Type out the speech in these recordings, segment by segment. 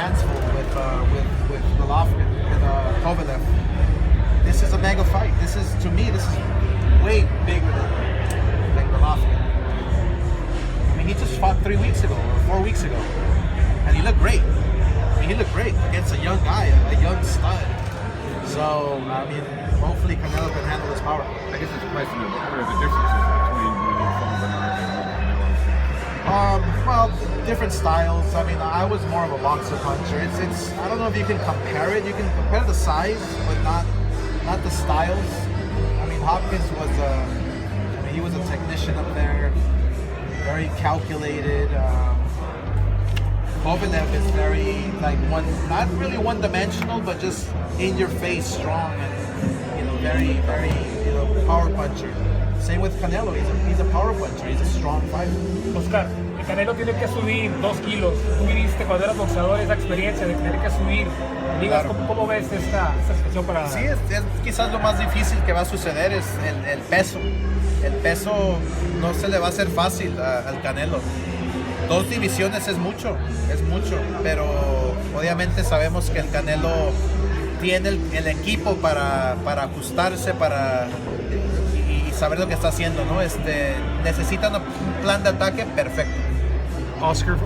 hands full with Golovkin, with Kovalev. This is a mega fight. This is way bigger than Golovkin. I mean, he just fought 3 weeks ago or 4 weeks ago, and he looked great. I mean, he looked great against a young guy, a young stud. So, I mean, hopefully Canelo can handle his power. I guess it's a question of what are the differences between Bernard and well, different styles. I mean, I was more of a boxer puncher. It's I don't know if you can compare it. You can compare the size, but not the styles. I mean, Hopkins was he was a technician up there, very calculated. Kovalev is very not really one-dimensional, but just in your face, strong, and very power puncher. Same with Canelo. He's a power puncher. He's a strong fighter. Oscar, el Canelo tiene que subir 2 kilos. Tú viviste cuando eras boxeador esa experiencia de tener que subir. Digas, Claro. ¿cómo ves esta situación para...? Sí, es quizás lo más difícil que va a suceder es el peso. El peso no se le va a hacer fácil al Canelo. 2 divisiones es mucho, pero obviamente sabemos que el Canelo tiene el equipo para ajustarse, y saber lo que está haciendo, ¿no? Necesitan un plan de ataque perfecto. Oscar,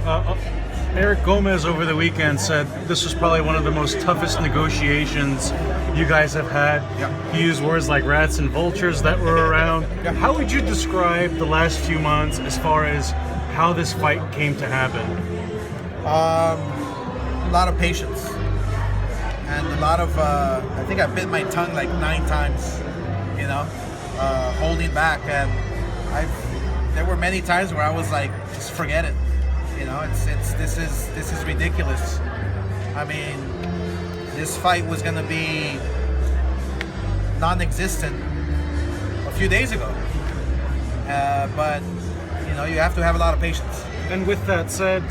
Eric Gomez over the weekend said this was probably one of the most toughest negotiations you guys have had. Yeah. He used words like rats and vultures that were around. Yeah. How would you describe the last few months as far as how this fight came to happen? A lot of patience and a lot of I think I bit my tongue like 9 times, holding back, and there were many times where I was like, just forget it, this is ridiculous. I mean, this fight was gonna be non-existent a few days ago, but you have to have a lot of patience. And with that said,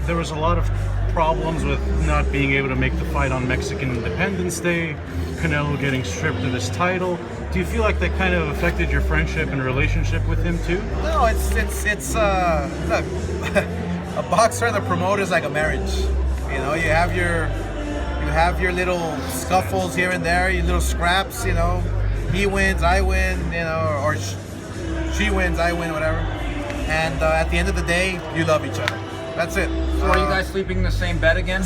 there was a lot of problems with not being able to make the fight on Mexican Independence Day, Canelo getting stripped of his title. Do you feel like that kind of affected your friendship and relationship with him too? No, it's look, a boxer and a promoter is like a marriage. You have your little scuffles here and there, your little scraps. He wins, I win, or she wins, I win, whatever. And at the end of the day, you love each other. That's it. So are you guys sleeping in the same bed again?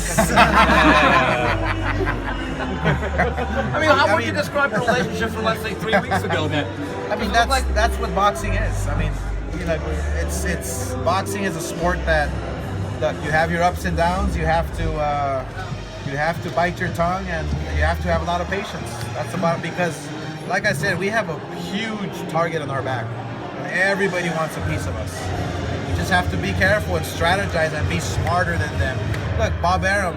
I mean, how would you describe your relationship from, let's say, 3 weeks ago then? I mean, that's what boxing is. I mean, it's boxing is a sport that, look, you have your ups and downs. You have to bite your tongue, and you have to have a lot of patience. That's about it, because, like I said, we have a huge target on our back. Everybody wants a piece of us. We just have to be careful and strategize and be smarter than them. Look, Bob Arum,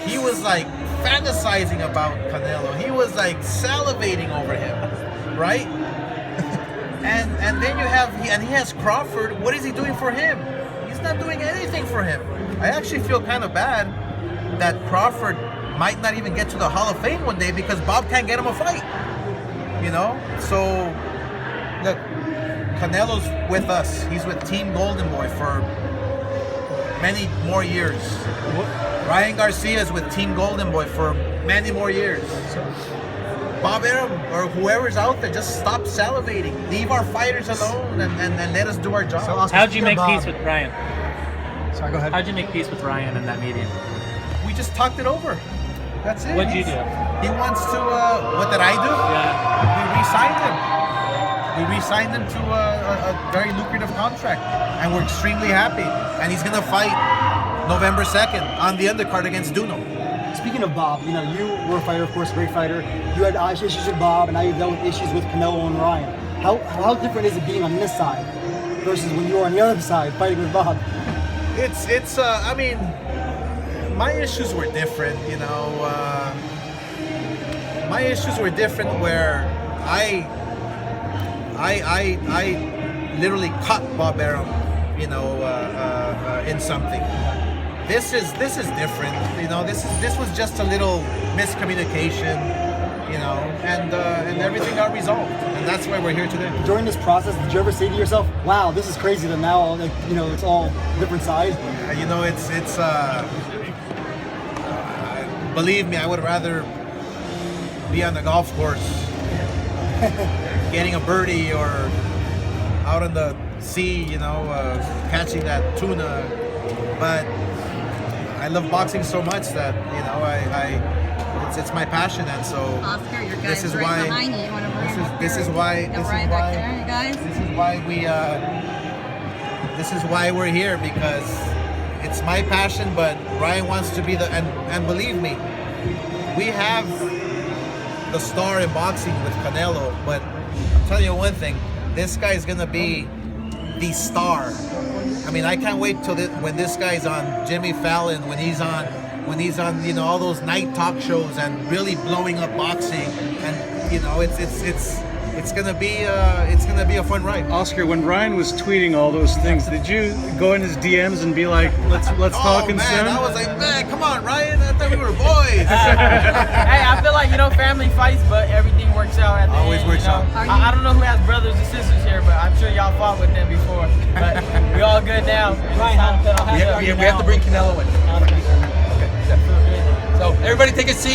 he was like fantasizing about Canelo. He was like salivating over him, right? and then he has Crawford. What is he doing for him? He's not doing anything for him. I actually feel kind of bad that Crawford might not even get to the Hall of Fame one day because Bob can't get him a fight. So look, Canelo's with us. He's with Team Golden Boy for many more years. Ryan Garcia is with Team Golden Boy for many more years. Bob Arum or whoever's out there, just stop salivating. Leave our fighters alone and let us do our job. How'd you make peace with Ryan? Sorry, go ahead. How'd you make peace with Ryan in that meeting? We just talked it over. That's it. What'd you do? He wants to, what did I do? Yeah. We re-signed him. We re-signed him to a very lucrative contract, and we're extremely happy. And he's gonna fight November 2nd on the undercard against Duno. Speaking of Bob, you were a fighter, of course, a great fighter. You had issues with Bob, and now you've dealt with issues with Canelo and Ryan. How different is it being on this side versus when you were on the other side fighting with Bob? I mean, my issues were different, my issues were different where I literally cut Bob Arum, in something. This is different. This was just a little miscommunication. you know, and everything got resolved, and that's why we're here today. During this process, did you ever say to yourself, "Wow, this is crazy that now, like, you know, it's all different sides"? You know, it's believe me, I would rather be on the golf course getting a birdie or out on the sea, you know, catching that tuna. But I love boxing so much that, you know, It's my passion, and so Oscar, your this guy's is right why behind you. You want to bring him up this here? is why Got this Ryan is back why there, you guys. this is why we this is why we're here, because it's my passion, but Ryan wants to be the and believe me, we have the star in boxing with Canelo, but I'm telling you one thing, this guy is gonna be the star. I mean, I can't wait till when this guy's on Jimmy Fallon, when he's on, you know, all those night talk shows and really blowing up boxing, and you know, it's gonna be a fun ride. Oscar, when Ryan was tweeting all those things, did you go in his DMs and be like, let's talk and man, soon? I was like, man, come on, Ryan, I thought we were boys. Hey, I feel like, you know, family fights, but everything works out at the Always end. works you know? out. I don't know who has brothers and sisters here, but I'm sure y'all fought with them before. But we all good now. We have to bring Canelo in. So everybody take a seat.